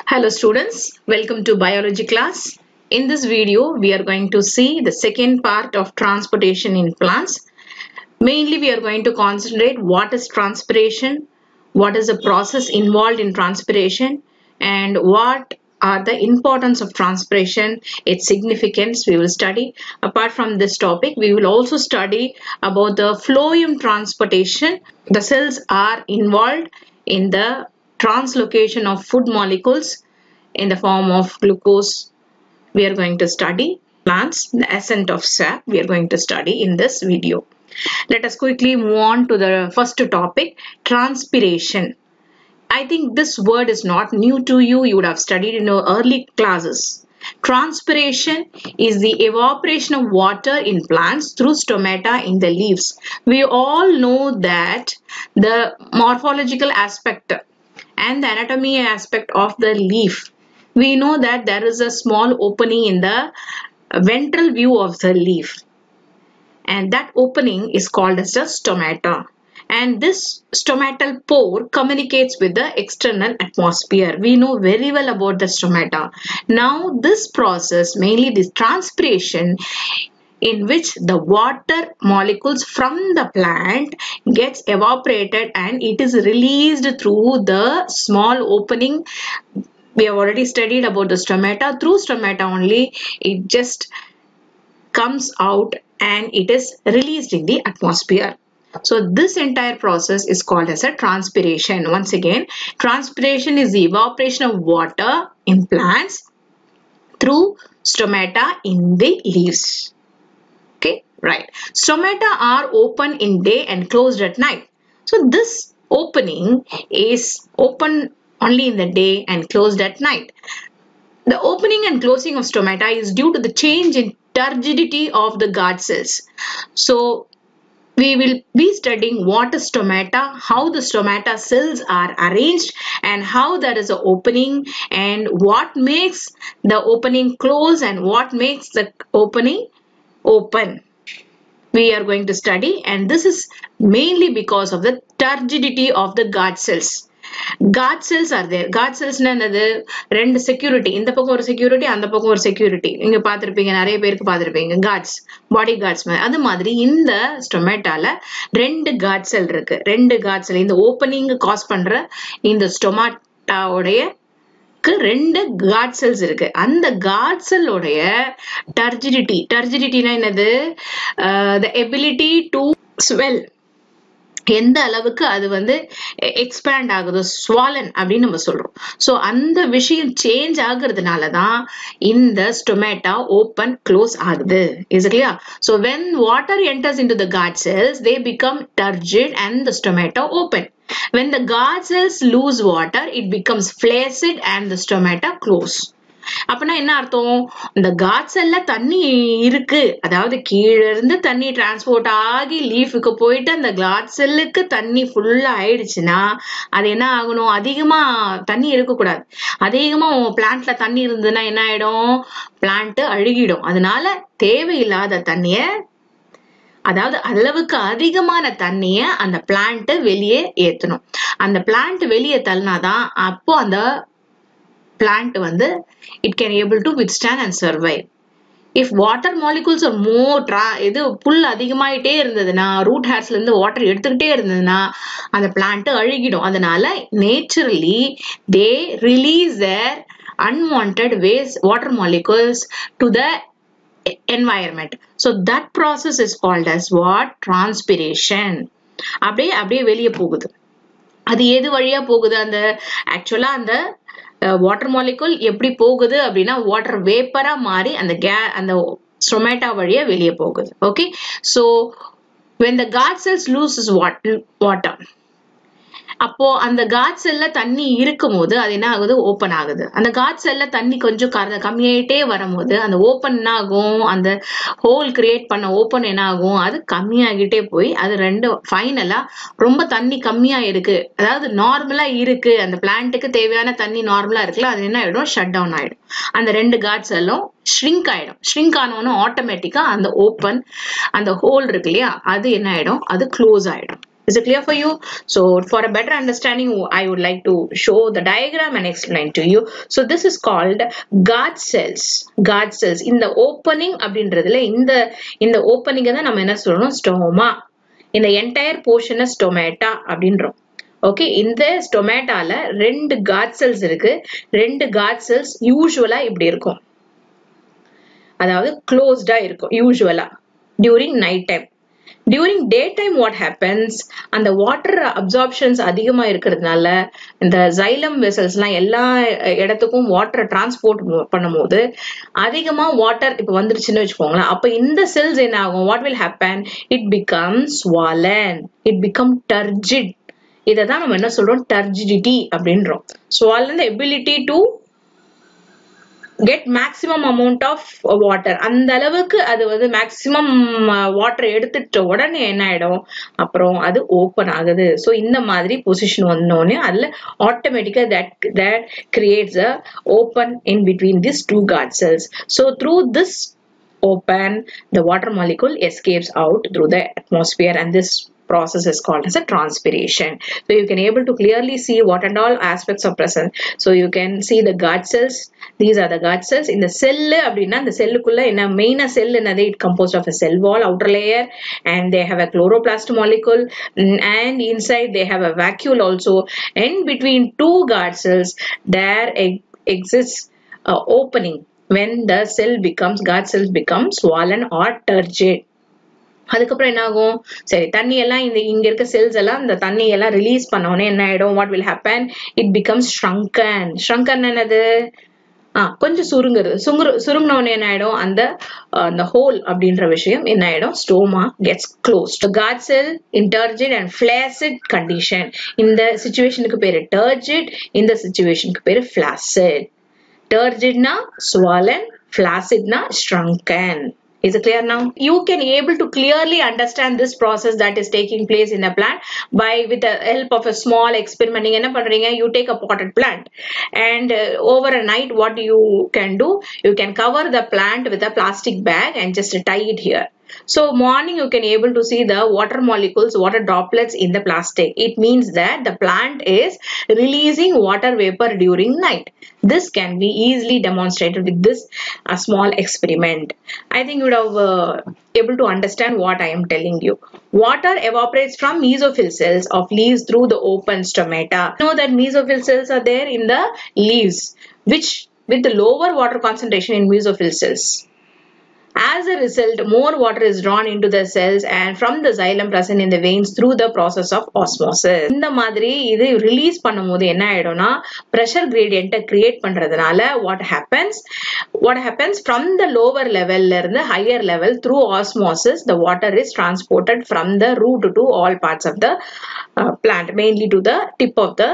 Hello students, welcome to biology class. In this video, we are going to see the second part of transportation in plants. Mainly, we are going to concentrate what is transpiration, what is the process involved in transpiration, and what are the importance of transpiration, its significance we will study. Apart from this topic, we will also study about the phloem transportation. The cells are involved in the translocation of food molecules in the form of glucose. We are going to study plants, the ascent of sap we are going to study in this video. Let us quickly move on to the first topic, transpiration. I think this word is not new to you. You would have studied in your early classes. Transpiration is the evaporation of water in plants through stomata in the leaves. We all know that the morphological aspect and the anatomy aspect of the leaf. We know that there is a small opening in the ventral view of the leaf, and that opening is called as the stomata. And this stomatal pore communicates with the external atmosphere. We know very well about the stomata. Now this process, mainly this transpiration, in which the water molecules from the plant gets evaporated and it is released through the small opening. We have already studied about the stomata. Through stomata only it just comes out and it is released in the atmosphere. So this entire process is called as a transpiration. Once again, transpiration is the evaporation of water in plants through stomata in the leaves. Okay, right. Stomata are open in day and closed at night. So this opening is open only in the day and closed at night. The opening and closing of stomata is due to the change in turgidity of the guard cells. So we will be studying what is stomata, how the stomata cells are arranged, and how there is an opening, and what makes the opening close and what makes the opening open. We are going to study, and this is mainly because of the turgidity of the guard cells. Guard cells are there. Guard cells என்னது ரெண்டு security, இந்த பக்கம் ஒரு security அந்த பக்கம் ஒரு security. நீங்க பார்த்திருப்பீங்க, நிறைய பேருக்கு பார்த்திருப்பீங்க, கார்ட்ஸ், பாடி கார்ட்ஸ். அது மாதிரி இந்த ஸ்டொமேட்டால ரெண்டு கார்ட் செல் இருக்கு. ரெண்டு கார்ட் செல் இந்த ஓப்பனிங் காஸ் பண்ற இந்த ஸ்டொமாட்டாவுடைய ரெண்டு கார்ட் செல்ஸ் இருக்கு. அந்த கார்ட் செல்லோடைய டர்ஜிடிட்டினா என்னது, the ability to swell, எந்த அளவுக்கு அது வந்து எக்ஸ்பேண்ட் ஆகுது, ஸ்வாலன் அப்படின்னு நம்ம சொல்றோம். சோ அந்த விஷயம் சேஞ்ச் ஆகுறதுனால தான் இந்த ஸ்டொமேட்டா ஓப்பன் க்ளோஸ் ஆகுது. Is clear? So when water enters into the guard cells, they become turgid and the stomata open. When the guard cells lose water, it becomes flaccid and the stomata close. அப்பனா என்ன அர்த்தம், இந்த card செல்ல தண்ணி இருக்கு, அதாவது கீழ இருந்து தண்ணி டிரான்ஸ்போர்ட் ஆகி லீஃபுக்கு போயிட்டு அந்த கார்ட் செல்லுக்கு தண்ணி ஃபுல்லா ஆயிடுச்சுன்னா அது என்ன ஆகணும், அதிகமா தண்ணி இருக்கக்கூடாது. அதிகமா பிளான்ட்ல தண்ணி இருந்ததுன்னா என்ன ஆயிடும், பிளான்ட் அழுகிடும். அதனால தேவையில்லாத தண்ணிய, அதாவது அளவுக்கு அதிகமான தண்ணிய அந்த பிளான்ட் வெளியே ஏத்தணும். அந்த பிளான்ட் வெளியே தள்ளினாதான் அப்போ அந்த plant வந்து it can able to withstand and survive. If water molecules are more இது புல் அதிகமாயிட்டே இருந்ததுன்னா, ரூட் ஹேர்ஸ்ல இருந்து வாட்டர் எடுத்துக்கிட்டே இருந்ததுன்னா அந்த பிளான்ட் அழுகிடும். அதனால naturally they release their unwanted waste water molecules to the environment. So that process is called as what? Transpiration. அப்படியே வெளியே போகுது. அது எது வழியா போகுது, அந்த ஆக்சுவலா அந்த வாட்டர் மாலிகுல் எப்படி போகுது அப்படின்னா வாட்டர் வேப்பரா மாறி அந்த ஸ்டொமேட்டா வழியா வெளியே போகுது. Okay, so when the guard cells loses water, அப்போ அந்த கார்ட் செல்ல தண்ணி இருக்கும் போது அது என்ன ஆகுது, ஓப்பன் ஆகுது. அந்த கார்ட் செல்ல தண்ணி கொஞ்சம் கம்மியாயிட்டே வரும்போது அந்த ஓப்பன் என்ன ஆகும், அந்த ஹோல் கிரியேட் பண்ண ஓப்பன் என்ன ஆகும், அது கம்மியாகிட்டே போய் அது ரெண்டு ஃபைனலா ரொம்ப தண்ணி கம்மியா இருக்கு, அதாவது நார்மலா இருக்கு, அந்த பிளான்ட்டுக்கு தேவையான தண்ணி நார்மலா இருக்குல்ல, அது என்ன ஆயிடும், ஷட் டவுன் ஆயிடும். அந்த ரெண்டு கார்ட் செல்லும் ஷ்ரிங்க் ஆயிடும். ஷ்ரிங்க் ஆனவனும் ஆட்டோமேட்டிக்கா அந்த ஓப்பன், அந்த ஹோல் இருக்கு இல்லையா, அது என்ன ஆயிடும், அது க்ளோஸ் ஆயிடும். Is it clear for you? So for a better understanding, I would like to show the diagram and explain to you. So this is called guard cells. Guard cells. In the opening, in the opening, நம்ம என்ன சொல்லணும்? Stoma. In the entire portion is stomata அப்படின்றோம். Okay, இந்த ஸ்டொமேட்டால ரெண்டு card cells இருக்கு. ரெண்டு card cells யூசுவலா இப்படி இருக்கும். அதாவது க்ளோஸ்டா இருக்கும் யூசுவலா during night time. During daytime what happens, and the water absorptions அதிகமா இருக்கிறதுனால இந்த xylem vessels எல்லாம் எல்லா இடத்துக்கும் வாட்டர் டிரான்ஸ்போர்ட் பண்ணும்போது அதிகமா வாட்டர் இப்ப வந்துருச்சுன்னு வச்சுக்கோங்களேன். அப்ப இந்த செல்ஸ் என்ன ஆகும்? What will happen? It becomes swollen. It become turgid. இததான் நம்ம என்ன சொல்றோம்? Turgidity அப்படின்றோம். Swollen, the ability to get maximum amount of water. அந்த அளவுக்கு அது வந்து மேக்ஸிமம் வாட்டர் எடுத்துட்ட உடனே என்ன ஆயிடும்? அப்புறம் அது ஓபன் ஆகுது. சோ இந்த மாதிரி பொசிஷன் வந்தோடனே அதுல ஆட்டோமேட்டிக்கா that creates a open in between these two guard cells. So through this open, the water molecule escapes out through the atmosphere, and this process is called as a transpiration. So you can able to clearly see what and all aspects are present. So you can see the guard cells. These are the guard cells. In the cell அப்படினா the cellக்குள்ள என்ன மெயினா cell என்னது? It composed of a cell wall, outer layer, and they have a chloroplast molecule, and inside they have a vacuole also. And between two guard cells there exists opening when the guard cells become swollen or turgid. அதுக்கப்புறம் என்ன ஆகும்? சரி, தண்ணி எல்லாம் இங்க இருக்க cells எல்லாம் இந்த தண்ணி எல்லாம் ரிலீஸ் பண்ண உடனே என்ன ஆயிடும்? What will happen? It becomes shrunken. Shrunken என்னது? கொஞ்சம் சுருங்கின உடனே என்ன ஆயிடும்? அந்த ஹோல் அப்படின்ற விஷயம் என்ன ஆயிடும்? Stroma gets closed. The guard cell in turgid and flaccid condition. இந்த சிச்சுவேஷனுக்கு பேரு turgid, இந்த சிச்சுவேஷனுக்கு பேரு flaccid. Turgid na swollen, flaccid na shrunken. Is it clear now? You can able to clearly understand this process that is taking place in a plant by with the help of a small experiment. நீங்க என்ன பண்றீங்க? You take a potted plant and over a night what you can do? You can cover the plant with a plastic bag and just tie it here. So morning you can able to see the water molecules, water droplets in the plastic. It means that the plant is releasing water vapor during night. This can be easily demonstrated with this small experiment. I think you would have able to understand what I am telling you. Water evaporates from mesophyll cells of leaves through the open stomata. You know that mesophyll cells are there in the leaves, which with the lower water concentration in mesophyll cells. As a result, more water is drawn into the cells and from the xylem present in the veins through the process of osmosis. இந்த மாதிரி இது release பண்ணும்போது என்ன ஆயிடும்னா pressure gradient create பண்றதுனால what happens from the lower level ல இருந்து higher level through osmosis the water is transported from the root to all parts of the plant, mainly to the tip of the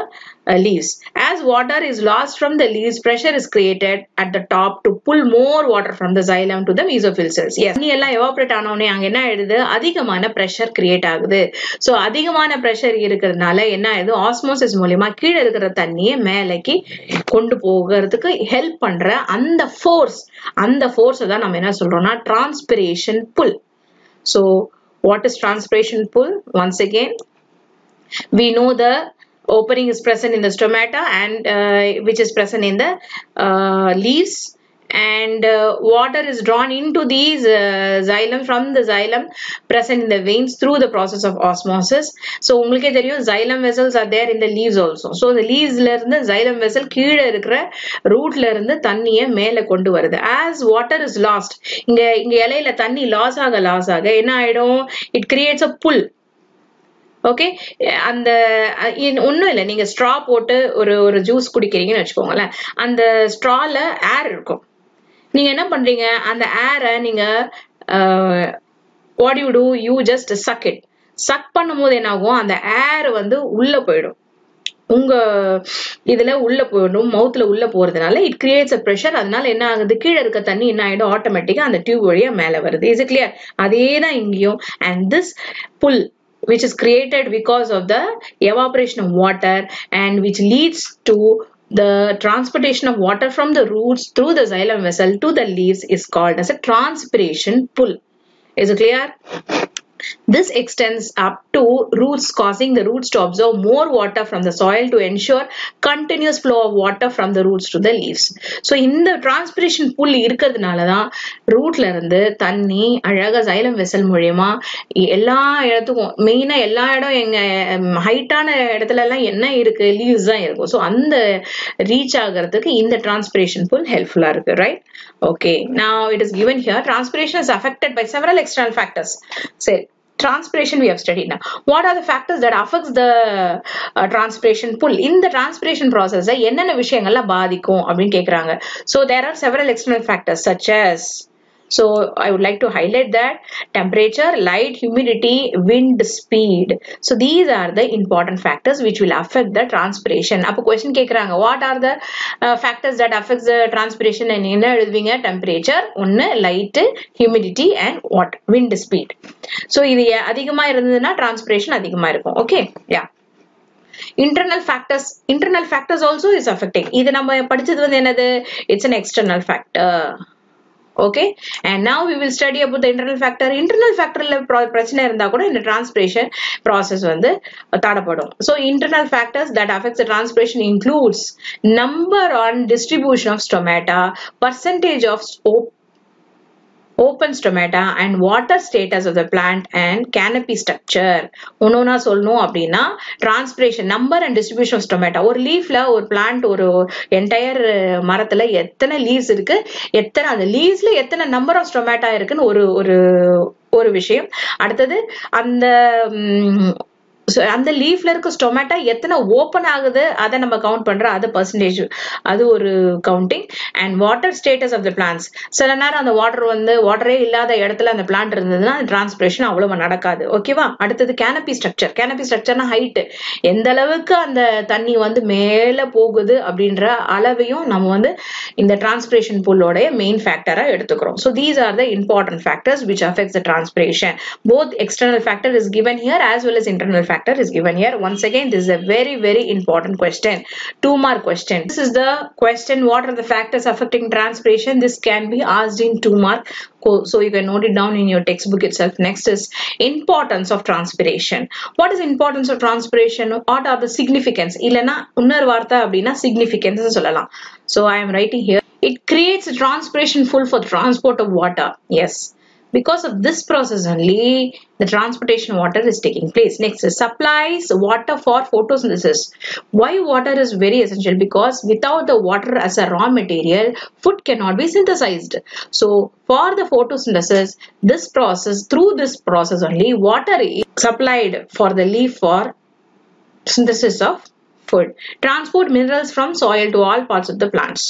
leaves. As water is lost from the leaves, pressure is created at the top to pull more water from the xylem to the mesophyll cells. Yes, தண்ணி எல்லாம் evaporate ஆன உடனே அங்க என்ன ஆயிடுது? அதிகமான pressure create ஆகுது. So அதிகமான pressure இருக்கிறதுனால என்ன ஆயிடுது? Osmosis மூலமா கீழ இருக்கிற தண்ணியை மேலேக்கு கொண்டு போகிறதுக்கு ஹெல்ப் பண்ற அந்த ஃபோர்ஸ் தான் நம்ம என்ன சொல்றோம்னா transpiration pull. So what is transpiration pull? Once again, we know the opening is present in the stomata and which is present in the leaves, and water is drawn into these xylem from the xylem present in the veins through the process of osmosis. So உங்களுக்கே தெரியும் xylem vessels are there in the leaves also. So the leaves ல இருந்து xylem vessel கீழ இருக்கிற rootல இருந்து தண்ணியை மேல கொண்டு வருது. As water is lost, இங்க இலையில தண்ணி லாஸ் ஆக என்ன ஆயிடும்? It creates a pull. Okay, அந்த ஒன்றும் இல்லை, நீங்க ஸ்ட்ரா போட்டு ஒரு ஜூஸ் குடிக்கிறீங்கன்னு வச்சுக்கோங்களேன். அந்த ஸ்ட்ரால ஏர் இருக்கும். நீங்க என்ன பண்றீங்க? அந்த ஏரை நீங்க what you do, you just suck it. Suck பண்ணும்போது என்ன ஆகும்? அந்த ஏர் வந்து உள்ள போயிடும், உங்க இதுல உள்ள போயிடும், மவுத்ல உள்ள போறதுனால இட் கிரியேட்ஸ் அ பிரஷர். அதனால என்ன ஆகுது? கீழே இருக்க தண்ணி என்ன ஆயிடும்? ஆட்டோமேட்டிக்கா அந்த டியூப் வழியா மேல வருது. Is it clear? அதேதான் இங்கேயும். And this pull which is created because of the evaporation of water and which leads to the transportation of water from the roots through the xylem vessel to the leaves is called as a transpiration pull. Is it clear? This extends up to roots, causing the roots to absorb more water from the soil to ensure continuous flow of water from the roots to the leaves. So இந்த transpiration pull இருக்கிறதுனால தான் ரூட்ல இருந்து தண்ணி அழகா xylem vessel மூலமா எல்லா இடத்துக்கும், மெயினா எல்லா இடம் எங்க ஹைட்டான இடத்துல எல்லாம் என்ன இருக்கு, லீவ்ஸ் தான் இருக்கும். ஸோ அந்த ரீச் ஆகிறதுக்கு இந்த transpiration pull ஹெல்ப்ஃபுல்லா இருக்கு, right? Okay, now it is given here transpiration is affected by several external factors. Say transpiration we have studied. Now what are the factors that affects the transpiration pull? In the transpiration process என்னென்ன விஷயங்கள்ல பாதிக்கும் அப்படின்னு கேக்குறாங்க. So there are several external factors such as, so I would like to highlight that temperature, light, humidity, wind speed. So these are the important factors which will affect the transpiration. அப்போ question கேக்குறாங்க, what are the factors that affects the transpiration? and என்ன எழுதுவீங்க? temperature ஒன்னு, light, humidity and what? wind speed. So இது அதிகமா இருந்ததுன்னா transpiration அதிகமா இருக்கும். Okay, yeah. Internal factors also is affecting. இது நம்ம படிச்சது வந்து என்னது? It's an external factor. Okay, and now we will study about the internal factor. Internal factor பிரச்சனை இருந்தா கூட இந்த transpiration process வந்து தடப்படும். So internal factors that affects the transpiration includes number and distribution of stomata, percentage of open stomata and water status of the plant and canopy structure. ஒன்னொன்னா சொல்லணும் அப்படின்னா transpiration, number and distribution of stomata. ஒரு லீஃப்ல ஒரு plant, ஒரு entire மரத்துல எத்தனை leaves இருக்கு, எத்தனை அந்த லீவ்ஸ்ல எத்தனை நம்பர் ஆஃப் ஸ்டொமேட்டா இருக்குன்னு ஒரு விஷயம். அடுத்தது அந்த லீஃப்ல இருக்க ஸ்டொமேட்டா எத்தனை ஓபன் ஆகுது அதை நம்ம கவுண்ட் பண்றோம், அது பர்சன்டேஜ், அது ஒரு counting. And water status of the plants. சில நேரம் அந்த வாட்டரே இல்லாத இடத்துல அந்த பிளான்ட் இருந்ததுன்னா டிரான்ஸ்பிரேஷன் அவ்வளவு நடக்காது. ஓகேவா? அடுத்தது கேனபி ஸ்ட்ரக்சர். கேனபி ஸ்ட்ரக்சர்னா ஹைட், எந்த அளவுக்கு அந்த தண்ணி வந்து மேல போகுது அப்படின்ற அளவையும் நம்ம வந்து இந்த டிரான்ஸ்பிரேஷன் புல்லோட மெயின் ஃபேக்டரா எடுத்துக்கிறோம். So these are the important factors which affects the transpiration. Both external factor is given here as well as internal factor is given here. Once again, this is a very, very important question. 2-mark question. This is the question, what are the factors affecting transpiration? This can be asked in 2-mark. So you can note it down in your textbook itself. Next is importance of transpiration. What is importance of transpiration? What are the significance? இல்லனா இன்னொரு வார்த்தை அப்படின்னா significance சொல்லலாம். So I am writing here. It creates a transpiration full for transport of water. Yes. Because of this process only, the transportation water is taking place. Next is supplies water for photosynthesis. Why water is very essential? Because without the water as a raw material, food cannot be synthesized. So for the photosynthesis, through this process only, water is supplied for the leaf for synthesis of food. Transport minerals from soil to all parts of the plants.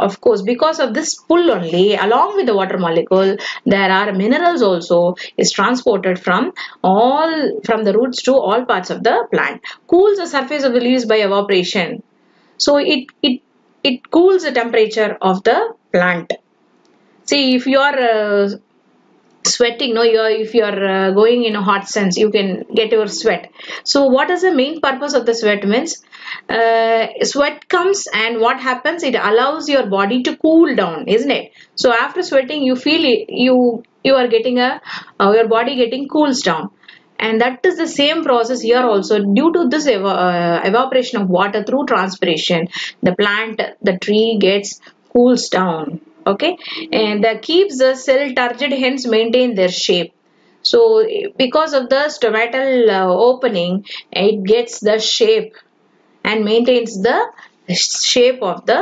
Of course, because of this pull only, along with the water molecule, there are minerals also is transported from the roots to all parts of the plant. Cools the surface of the leaves by evaporation. So it cools the temperature of the plant. See, if you are sweating, no, if you are going in a hot sense, you can get your sweat. So what is the main purpose of the sweat? Means sweat comes and what happens, it allows your body to cool down, isn't it? So after sweating, you feel you are getting your body getting cools down. And that is the same process here also. Due to this evaporation of water through transpiration, the tree cools down. Okay, and that keeps the cell turgid, hence maintain their shape. So because of the stomatal opening, it gets the shape and maintains the shape of the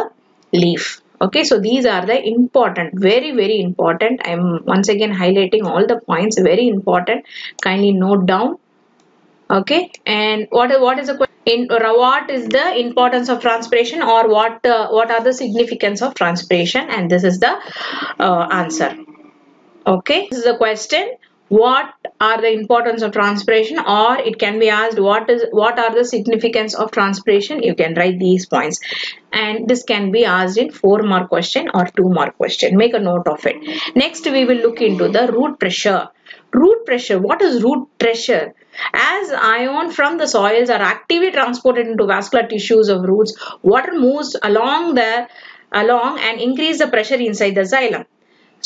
leaf. Okay, so these are the important, very, very important. I am once again highlighting all the points, very important. Kindly note down. Okay, and what is the question? What is the importance of transpiration, or what are the significance of transpiration? And this is the answer. Okay, this is the question. What are the importance of transpiration, or it can be asked what are the significance of transpiration? You can write these points, and this can be asked in 4-mark question or 2-mark question. Make a note of it. Next, we will look into the root pressure. Root pressure. What is root pressure? As ion from the soils are actively transported into vascular tissues of roots, water moves along and increase the pressure inside the xylem.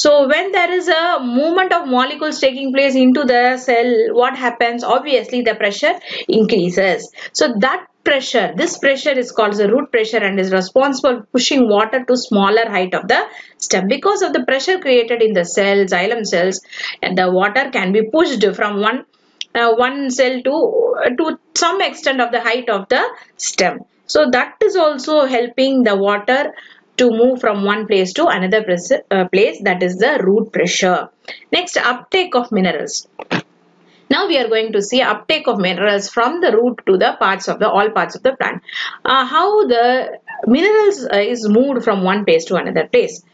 So when there is a movement of molecules taking place into the cell, what happens? Obviously the pressure increases. So that pressure, this pressure is called the root pressure and is responsible for pushing water to smaller height of the stem. Because of the pressure created in the cells, xylem cells, and the water can be pushed from one cell to some extent of the height of the stem. So that is also helping the water to move from one place to another place, that is the root pressure. Next, uptake of minerals. Now we are going to see uptake of minerals from the root to the all parts of the plant. How the minerals is moved from one place to another place.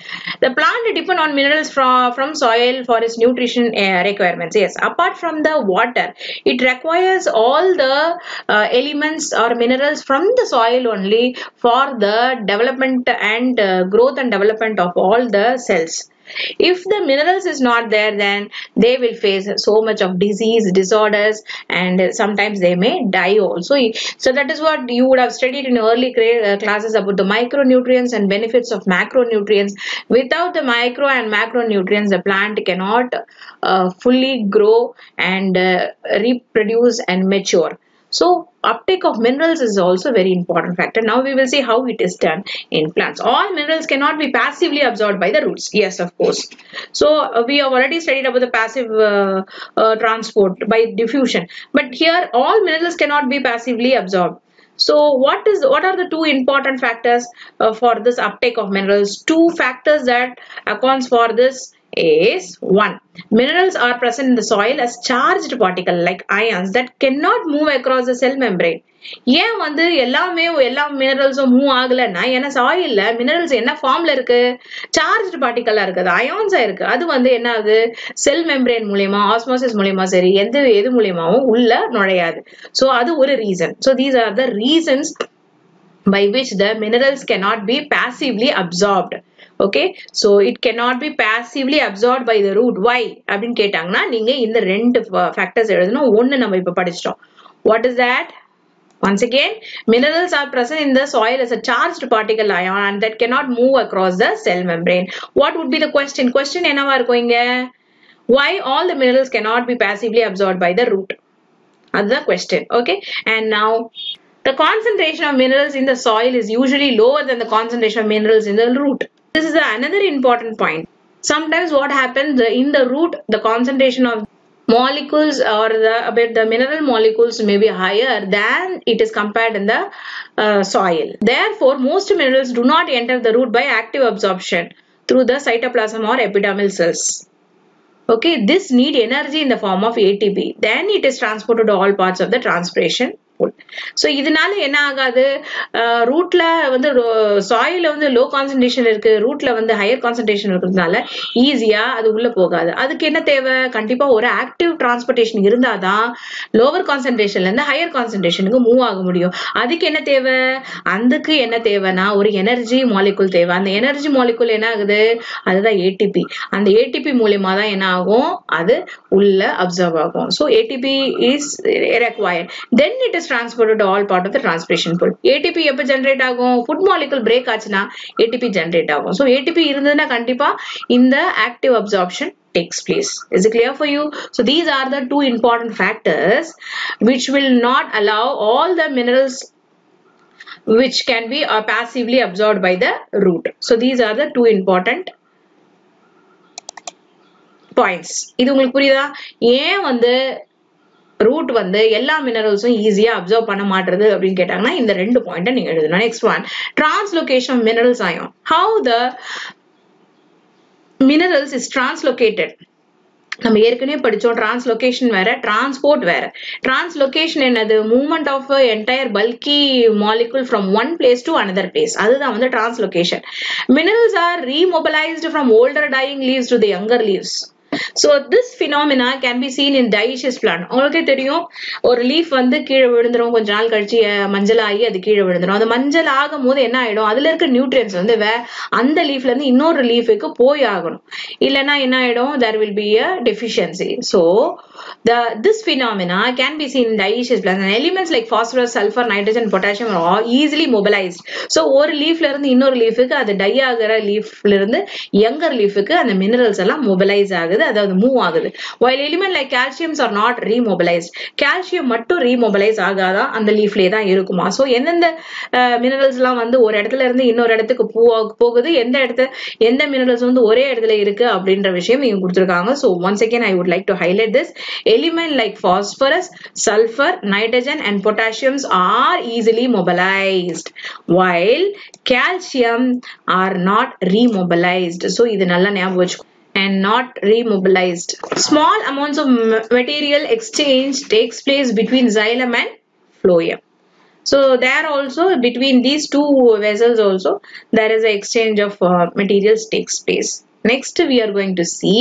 The plant depend on minerals from soil for its nutrition requirements. Yes, apart from the water, it requires all the elements or minerals from the soil only for the development and growth and development of all the cells. If the minerals is not there, then they will face so much of disease, disorders, and sometimes they may die also. So that is what you would have studied in early classes about the micronutrients and benefits of macronutrients. Without the micro and macronutrients, the plant cannot fully grow and reproduce and mature. So uptake of minerals is also a very important factor. Now we will see how it is done in plants. All minerals cannot be passively absorbed by the roots. Yes, of course. So we have already studied about the passive transport by diffusion. But here all minerals cannot be passively absorbed. So what are the two important factors for this uptake of minerals? Two factors that accounts for this is one, minerals are present in the soil as charged particle like ions that cannot move across the cell membrane. ஏன் வந்து எல்லா மினரல்ஸும் move ஆகலன்னா ஏன்னா சாயில்ல minerals என்ன ஃபார்ம்ல இருக்கு, charged பார்ட்டிகலா இருக்குது, அயான்ஸா இருக்கு. அது வந்து என்ன ஆகுது, செல் மெம்பரேன் மூலியமா ஆஸ்மோசிஸ் மூலியமா சரி எது மூலியமாவும் உள்ள நுழையாது. சோ அது ஒரு reason. So these are the reasons by which the minerals cannot be passively absorbed. Okay, so it cannot be passively absorbed by the root. Why அப்படினு கேட்டாங்கன்னா நீங்க இந்த ரெண்டு ஃபேக்டர்ஸ் எழுதணும். ஒன்னு நம்ம இப்ப படிச்சிட்டோம். What is that? Once again, minerals are present in the soil as a charged particle ion and that cannot move across the cell membrane. What would be the question? Question என்னவா இருக்கும் இங்க? Why all the minerals cannot be passively absorbed by the root? That's the question. Okay, and now the concentration of minerals in the soil is usually lower than the concentration of minerals in the root. This is another important point. Sometimes what happens in the root, the concentration of molecules or the mineral molecules may be higher than it is compared in the soil. Therefore, most minerals do not enter the root by active absorption through the cytoplasm or epidermal cells. Okay, this need energy in the form of ATP. Then it is transported to all parts of the transpiration. So இதனால என்ன ஆகாது, ரூட்ல வந்து சாயில்ல வந்து low concentration இருக்கு, ரூட்ல வந்து higher concentration இருக்கிறதுனால ஈஸியா அது உள்ள போகாது. அதுக்கு என்ன தேவை, கண்டிப்பா ஒரு ஆக்டிவ் டிரான்ஸ்போர்டேஷன் இருந்தாதான் லோவர் கான்சன்ட்ரேஷன்ல இருந்து ஹையர் கான்சன்ட்ரேஷனுக்கு மூவ் ஆக முடியும். அதுக்கு என்ன தேவை, அதுக்கு என்ன தேவைன்னா ஒரு எனர்ஜி மாலிகுல் தேவை. அந்த எனர்ஜி மாலிகுல் என்ன ஆகுது, அதுதான் ஏடிபி. அந்த ஏடிபி மூலமா தான் என்ன ஆகும், அது உள்ள அப்சர்வ் ஆகும். So ATP is required. Then it is transported to all part of the transpiration pool. ATP எப்ப ஜெனரேட் ஆகும், ஃபுட் மாலிகுல் பிரேக் ஆச்சுனா ATP ஜெனரேட் ஆகும். So ATP இருந்ததுன்னா கண்டிப்பா இந்த active absorption takes place. Is it clear for you? So these are the two important factors which will not allow all the minerals which can be passively absorbed by the root. So these are the two important points. இது உங்களுக்கு புரியுதா, ஏன் வந்து root வந்து எல்லா மினரல்ஸும் ஈஸியா observe பண்ண மாட்டறது அப்படின்னு கேட்டாங்கன்னா இந்த ரெண்டு பாயிண்ட் நீங்க எழுதணும். Next one, translocation of minerals ion. How the minerals is translocated. நம்ம ஏற்கனவே படிச்சோம், டிரான்ஸ்லோகேஷன் வேற, டிரான்ஸ்போர்ட் வேற. டிரான்ஸ்லோகேஷன் என்னது, movement of entire bulky molecule from one place to another place, அதுதான் வந்து translocation. Minerals are remobilised from older dying leaves to the younger leaves. So this phenomena can be seen in dioecious plant. உங்களுக்கு தெரியும் ஒரு leaf வந்து கீழே விழுந்துரும், கொஞ்ச நாள் கழிச்சு மஞ்சள் ஆகி அது கீழே விழுந்துரும். அந்த மஞ்சள் ஆகும் போது என்ன ஆயிடும், அதுல இருக்க நியூட்ரியன்ஸ் வந்து அந்த லீஃப்ல இருந்து இன்னொரு லீஃபுக்கு போய் ஆகணும். இல்லைன்னா என்ன ஆயிடும், there will be a deficiency. So this phenomena can be seen in dioecious plants. And elements like phosphorus, sulfur, nitrogen, potassium are all easily mobilized. So ஒரு லீஃப்ல இருந்து இன்னொரு லீஃபுக்கு, அது டை ஆகிற லீஃப்ல இருந்து younger லீஃபுக்கு அந்த மினரல்ஸ் எல்லாம் மொபிலைஸ் ஆகுது, அதாவது மூவ் ஆகுது. while element like calciums are not remobilized. calcium மட்டும் remobilize ஆகாதா, அந்த லீஃப்லயே தான் இருக்குமா. சோ எந்தெந்த மினரல்ஸ் எல்லாம் வந்து ஒரு இடத்துல இருந்து இன்னொரு இடத்துக்கு போகுது, எந்த மினரல்ஸ் வந்து ஒரே இடத்துல இருக்கு அப்படின்ற விஷயம் இங்க கொடுத்திருக்காங்க. So once again I would like to highlight this. Element like phosphorus, sulfur, nitrogen and potassiums are easily mobilized, while calcium are not remobilized. So இது நல்லா ஞாபகம் வச்சுக்கோ, and not remobilized. Small amounts of material exchange takes place between xylem and phloem. So there also, between these two vessels also, there is an exchange of materials takes place. Next we are going to see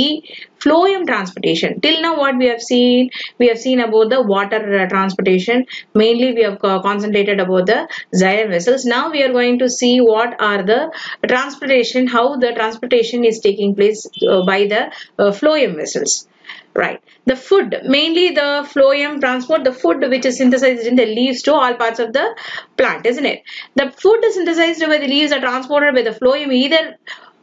phloem transportation. Till now what we have seen about the water transportation. Mainly we have concentrated about the xylem vessels. Now we are going to see what are the transportation, how the transportation is taking place by the phloem vessels. Right. The food, mainly the phloem transport the food which is synthesized in the leaves to all parts of the plant, isn't it? The food synthesized by the leaves are transported by the phloem either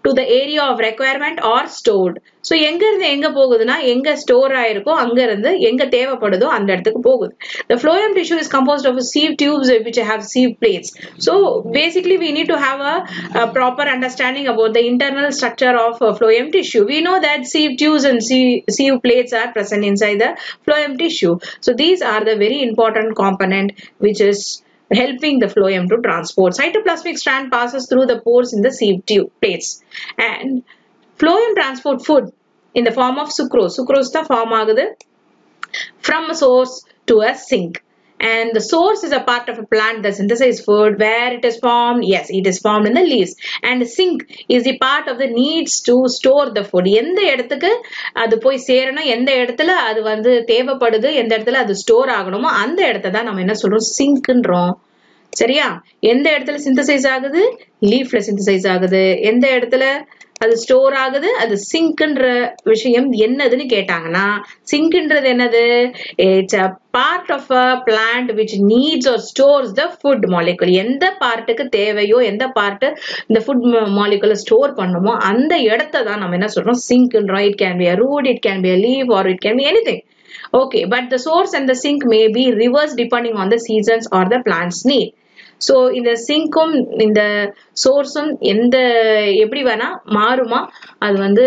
to the area of requirement or stored. So எங்க இருந்து எங்க போகுதுன்னா, எங்க store ஆயிருக்கோ அங்க இருந்து எங்க தேவைப்படுதோ அந்த இடத்துக்கு போகுது. The phloem tissue is composed of sieve tubes which have sieve plates. So basically we need to have a proper understanding about the internal structure of phloem tissue. We know that sieve tubes and sieve plates are present inside the phloem tissue. So these are the very important component which is helping the phloem to transport. Cytoplasmic strand passes through the pores in the sieve tube plates, and phloem transport food in the form of sucrose. Sucrose the form ஆகுது from a source to a sink. And the source is a part of a plant that synthesizes food. Where it is formed? Yes, it is formed in the leaves. And the sink is the part of the needs to store the food. எந்த இடத்துக்கு அது போய் சேரணும், எந்த இடத்துல அது வந்து தேவைப்படுது, எந்த இடத்துல அது ஸ்டோர் ஆகணுமோ அந்த இடத்தை தான் நம்ம என்ன சொல்றோம், சிங்க்ன்றோம். சரியா? எந்த இடத்துல சிந்தசைஸ் ஆகுது, லீஃப்ல சிந்தசைஸ் ஆகுது. எந்த இடத்துல அது ஸ்டோர் ஆகுது, அது சிங்க்ன்ற விஷயம் என்னதுன்னு கேட்டாங்கன்னா, சிங்க்ன்றது என்னது, it's a part of a plant which needs or stores the food molecule. எந்த பார்ட்டுக்கு தேவையோ, எந்த பார்ட் இந்த ஃபுட் மாலிகுலை ஸ்டோர் பண்ணுமோ அந்த இடத்தை தான் நம்ம என்ன சொல்றோம், சிங்க்ன்றோம். It can be a root, it can be a leaf, or it can be anything. Okay, but the source and the sink may be reversed depending on the seasons or the plant's need. So இந்த சிங்க்கும் இந்த சோர்ஸும் எந்த எப்படி வேணா மாறுமா, அது வந்து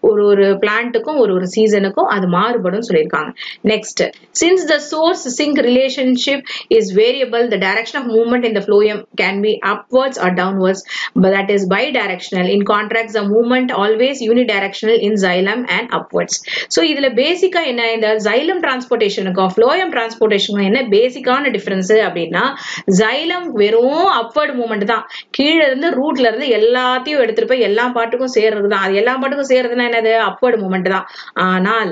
ஒரு பிளான்ட்டுக்கும் ஒரு சீசனுக்கும் அது மாறுபடும் சொல்லியிருக்காங்க. Next, since the source sink relationship is variable, the direction of movement in the phloem can be upwards or downwards, but that is bidirectional. In contrast, the movement always unidirectional in xylem and upwards. So இதுல பேசிக்கா என்ன, இந்த xylem transportationக்கும் phloem transportationக்கும் என்ன பேசிக்கான difference அப்படின்னா, xylem வெறும் upward movement தான், கீழே இருந்து ரூட்ல இருந்து எல்லாத்தையும் எடுத்துட்டு போய் எல்லா பாட்டுக்கும் சேர்றது தான். அது எல்லா பாட்டுக்கும் சேர்றதுன்னா upward movement தான். ஆனால்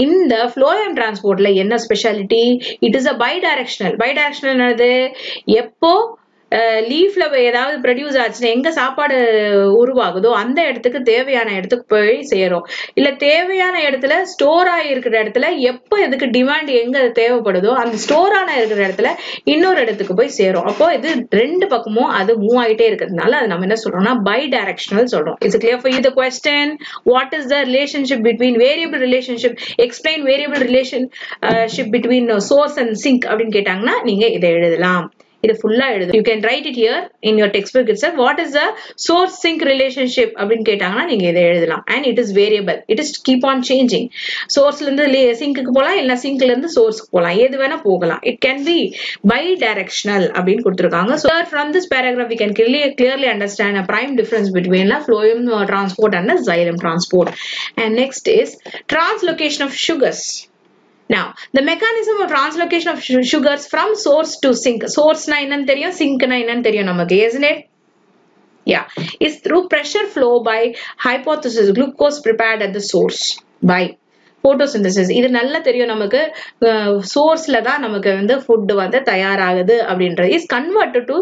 இந்த phloem transportல என்ன speciality, it is a bidirectional. bidirectional என்னது, எப்போ லீஃப்ல ஏதாவது ப்ரொடியூஸ் ஆச்சுன்னா, எங்க சாப்பாடு உருவாகுதோ அந்த இடத்துக்கு தேவையான இடத்துக்கு போய் சேரும். இல்ல தேவையான இடத்துல ஸ்டோர் ஆகி இருக்கிற இடத்துல எப்போ எதுக்கு டிமாண்ட் எங்க தேவைப்படுதோ அந்த ஸ்டோர் ஆன இருக்கிற இடத்துல இன்னொரு இடத்துக்கு போய் சேரும். அப்போ இது ரெண்டு பக்கமும் அது மூவ் ஆகிட்டே இருக்கிறதுனால அது நம்ம என்ன சொல்றோம்னா பை டைரக்ஷனல் சொல்றோம். Is it clear for you the question? What is the relationship between variable relationship? Explain variable relationship between source and sink அப்படின்னு கேட்டாங்கன்னா நீங்க இதை எழுதலாம். இது ஃபுல்லா எழுது. You can write it here in your textbook itself. What is the source sink relationship அப்படின்னு கேட்டாங்கன்னா நீங்க இதை எழுதலாம். And it is variable. It is keep on changing. Sourceல இருந்து சிங்க்குக்கு போலாம், இல்ல சிங்க்ல இருந்து சோர்ஸ்க்கு போலாம், எது வேணா போகலாம். It can be bidirectional அப்படின்னு கொடுத்திருக்காங்க. So from this paragraph we can clearly understand a prime difference between the phloem transport and the xylem transport. And next is translocation of sugars. Now, the mechanism of translocation of sugars from source to sink. Source na enna theriyum, sink na enna theriyum namakku, isn't it? Yeah, is through pressure flow by hypothesis, glucose prepared at the source. by photosynthesis. இது நல்லா தெரியும் நமக்கு, சோர்ஸ்ல தான் நமக்கு வந்து food வந்து தயாராகுது அப்படின்றது. Is converted to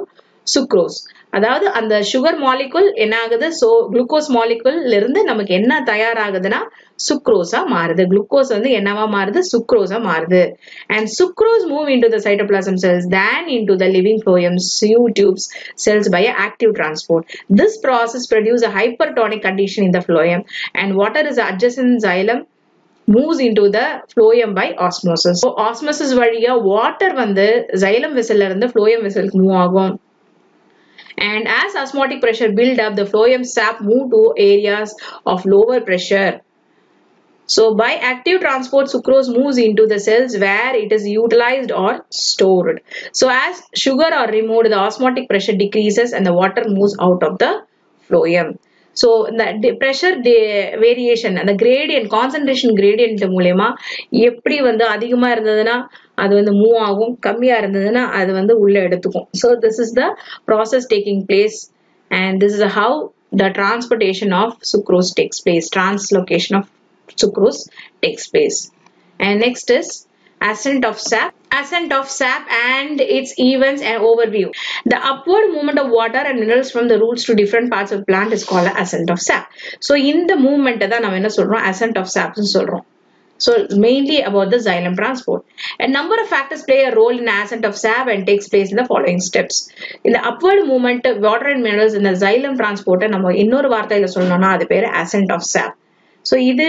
sucrose. அதாவது அந்த சுகர் மாலிகுல் என்ன ஆகுது, குளுக்கோஸ் மாலிகுல்ல இருந்து நமக்கு என்ன தயாராகுதுன்னா சுக்ரோஸா மாறுது. குளுக்கோஸ் வந்து என்னவா மாறுது, சுக்ரோஸா மாறுது. And sucrose move into the cytoplasm cells then into the living phloem tubes cells by active transport. This process produces a hypertonic condition in the phloem, and water is adjacent xylem moves into the phloem by osmosis. So osmosis வழியா water வந்து xylem vessel இருந்து phloem vessel move ஆகும். And as osmotic pressure build up, the phloem sap move to areas of lower pressure. So by active transport, sucrose moves into the cells where it is utilized or stored. So as sugar are removed, the osmotic pressure decreases and the water moves out of the phloem. So the pressure variation and the gradient, concentration gradient மூலமா எப்படி வந்து அதிகமா இருந்ததுன்னா அது வந்து move ஆகும், கம்மியா இருந்ததுன்னா அது வந்து உள்ள எடுத்துக்கும். So this is the process taking place, and this is how the transportation of sucrose takes place, translocation of sucrose takes place. And next is ascent of sap. Ascent of sap and its events and overview. The upward movement of water and minerals from the roots to different parts of plant is called ascent of sap. So in the movement தான் நம்ம என்ன சொல்றோம், ascent of sap னு சொல்றோம். So mainly about the xylem transport. A number of factors play a role in ascent of sap and takes place in the following steps. In the upward movement, water and minerals in the xylem transport நம்ம இன்னொரு வார்த்தையில சொல்லணும்னா அது பேரு ascent of sap. So இது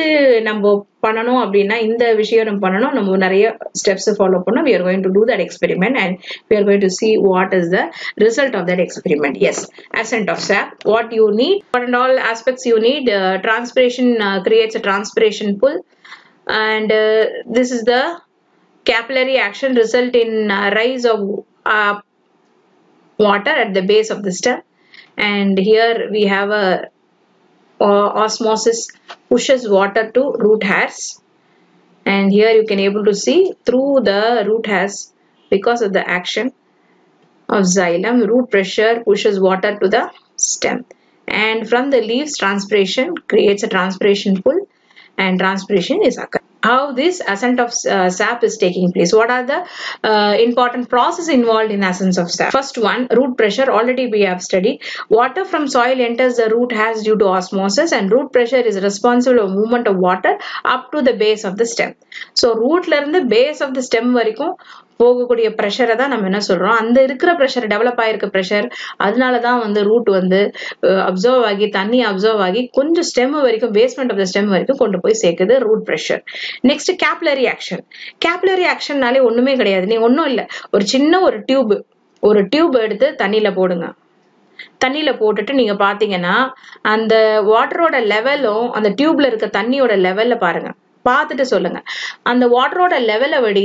நம்ம பண்ணணும் அப்படின்னா, இந்த விஷயம் நம்ம பண்ணணும், நம்ம நிறைய steps follow பண்ணணும். We are going to do that experiment and we are going to see what is the result of that experiment. Yes, ascent of sap. What you need, what and all aspects you need. Transpiration creates a transpiration pool, and this is the capillary action result in rise of water at the base of the stem. And here we have a osmosis pushes water to root hairs, and here you can able to see through the root hairs, because of the action of xylem, root pressure pushes water to the stem, and from the leaves transpiration creates a transpiration pool, and transpiration is occurring. How this ascent of sap is taking place? What are the important processes involved in ascent of sap? First one, root pressure. Already we have studied. Water from soil enters the root hairs due to osmosis, and root pressure is responsible for movement of water up to the base of the stem. So root la irundhu base of the stem varaikkum போகக்கூடிய பிரஷரை தான் நம்ம என்ன சொல்றோம், அந்த இருக்கிற pressure, develop ஆயிருக்க pressure, அதனாலதான் வந்து ரூட் வந்து அப்சர்வ் ஆகி, தண்ணி அப்சர்வ் ஆகி கொஞ்சம் ஸ்டெம் வரைக்கும், பேஸ்மெண்ட் ஆஃப் த ஸ்டெம் வரைக்கும் கொண்டு போய் சேர்க்குது root pressure. Next capillary action. Capillary ஆக்ஷன்னாலே ஒண்ணுமே கிடையாது, நீ ஒன்னும் இல்ல, ஒரு சின்ன ஒரு டியூப் எடுத்து தண்ணியில போடுங்க. தண்ணியில போட்டுட்டு நீங்க பாத்தீங்கன்னா அந்த வாட்டரோட லெவலும் அந்த டியூப்ல இருக்க தண்ணியோட லெவல்ல பாருங்க, பார்த்துட்டு சொல்லுங்க. அந்த வாட்டரோட லெவலை விட,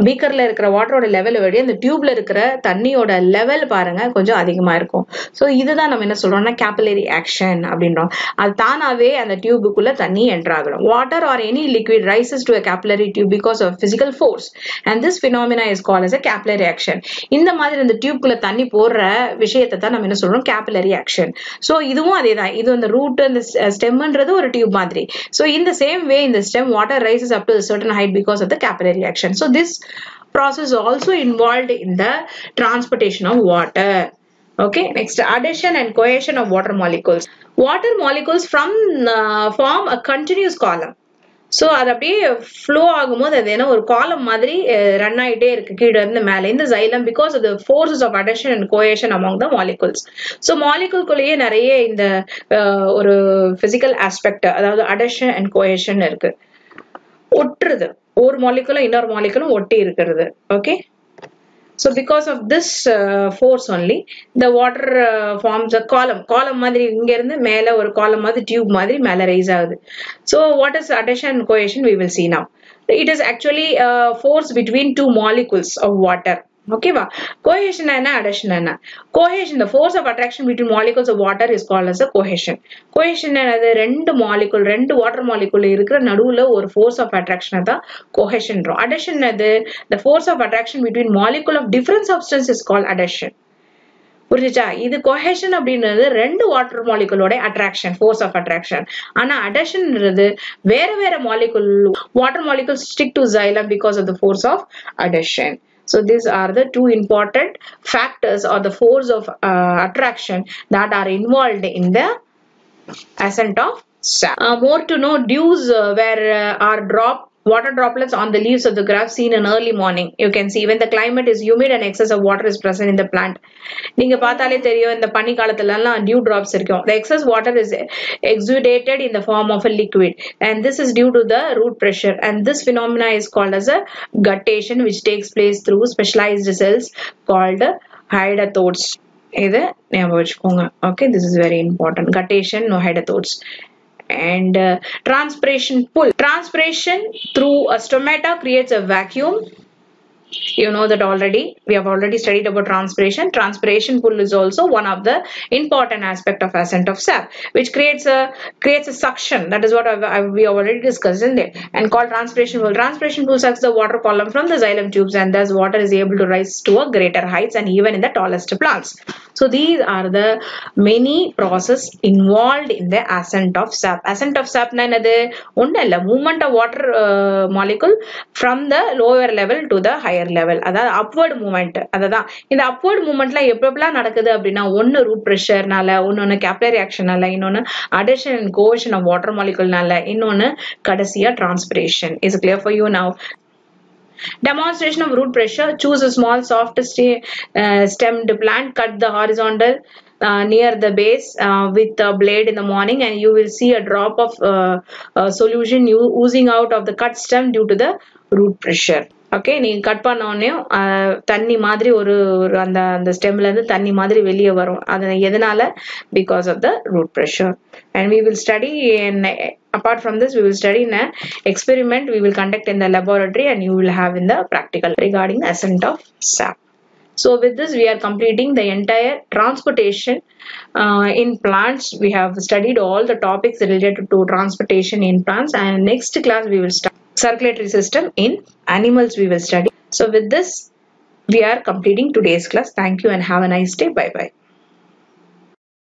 பீக்கர்ல இருக்கிற வாட்டரோட லெவல் விட அந்த டியூப்ல இருக்கிற தண்ணியோட லெவல் பாருங்க கொஞ்சம் அதிகமா இருக்கும். சோ இதுதான் நம்ம என்ன சொல்றோம்னா கேபிலரி ஆக்ஷன் அப்படின்றோம். அது தானாவே அந்த டியூபுக்குள்ள தண்ணி என்டர் ஆகணும். Water or any liquid rises to a capillary tube because of physical force, and this phenomena is called as a capillary action. இந்த மாதிரி அந்த டியூப்குள்ள தண்ணி போடுற விஷயத்தை தான் நம்ம என்ன சொல்றோம், கேபிலரி ஆக்ஷன். சோ இதுவும் அதேதான், இது அந்த ரூட் அந்த ஸ்டெம்ன்றது ஒரு டியூப் மாதிரி. So in the same way in the stem water rises up to a certain height because of the capillary action. So this process also involved in the transportation of water. Okay, next, adhesion and cohesion of water molecules. Water molecules form a continuous column. So அது அப்படியே flow ஆகும்போது அது என்ன ஒரு காலம் மாதிரி run ஆயிட்டே இருக்கு கீழே இருந்து மேலே. இந்த xylem because of the forces of adhesion and cohesion among the molecules. So moleculeக்குள்ளேயே நிறைய இந்த ஒரு physical aspect, அதாவது adhesion and cohesion இருக்கு. ஒட்டுறது, ஒரு மாலிகுல இன்னொரு மாலிகுலும் ஒட்டி இருக்கிறது. Okay, so because of this force only the water forms a column மாதிரி, இங்க இருந்து மேல ஒரு காலம் மாதிரி டியூப் மாதிரி மேல ரைஸ் ஆகுது. so what is adhesion and cohesion we will see now. It is actually a force between two molecules of water. Okay va. Cohesion and adhesion enna? Cohesion, the force of attraction between molecules of water is called as a cohesion. Cohesion enadhu ரெண்டு water molecule இருக்கிற நடுவுல ஒரு force of attraction தான் cohesion. Adhesion enadhu the force of attraction between molecule of different substance is called adhesion. புரிஞ்சுச்சா? இது cohesion அப்படின்றது ரெண்டு water மாலிகுலோட அட்ராக்ஷன், ஃபோர்ஸ் ஆஃப் அட்ராக்ஷன். ஆனா adhesionன்றது வேற வேற molecule, water molecules stick to xylem because of the force of adhesion. So these are the two important factors or the force of attraction that are involved in the ascent of sap. More to know, dews are water droplets on the leaves of the grass seen in early morning. You can see when the climate is humid and excess of water is present in the plant. நீங்க பார்த்தாலே தெரியும், இந்த பனி காலத்துல எல்லாம் dew drops இருக்கும். The excess water is exudated in the form of a liquid, and this is due to the root pressure, and this phenomena is called as a guttation, which takes place through specialized cells called hydatodes. இது ஞாபகம் வச்சுக்கோங்க. Okay, this is very important. Guttation, no hydatodes. And transpiration pull. Transpiration through a stomata creates a vacuum. You know that already. We have already studied about transpiration. Transpiration pull is also one of the important aspect of ascent of sap, which creates a suction. That is what we have already discussed in there, and called transpiration pull. Transpiration pull sucks the water column from the xylem tubes, and thus water is able to rise to a greater heights and even in the tallest plants. So these are the many process involved in the ascent of sap. Ascent of sap na enadhu onna illa, movement of water molecule from the lower level to the higher level. அதாவது upward movement. அதான் இந்த upward movementல எப்பப்பெல்லாம் நடக்குது அப்படின்னா, ஒன்னு root பிரஷர்னால, இன்னொன்னு capillary ஆக்ஷனால, இன்னொன்னு adhesion and cohesion of water moleculeனால, இன்னொன்னு கடைசியா transpiration. Is clear for you now? Demonstration of root pressure. Choose a small soft stemmed plant, cut the horizontal near the base with a blade in the morning, and you will see a drop of solution oozing out of the cut stem due to the root pressure. Okay, நீங்க cut பண்ண உடனே தண்ணி மாதிரி ஒரு அந்த ஸ்டெம்ல இருந்து தண்ணி மாதிரி வெளியே வரும். அது எதனால? Because of the root pressure. And we will study, and apart from this, we will study in an experiment we will conduct in the laboratory, and you will have in the practical regarding ascent of sap. So with this, we are completing the entire transportation in plants. We have studied all the topics related to transportation in plants, and next class we will start circulatory system in animals we will study. So with this, we are completing today's class. Thank you and have a nice day. Bye bye.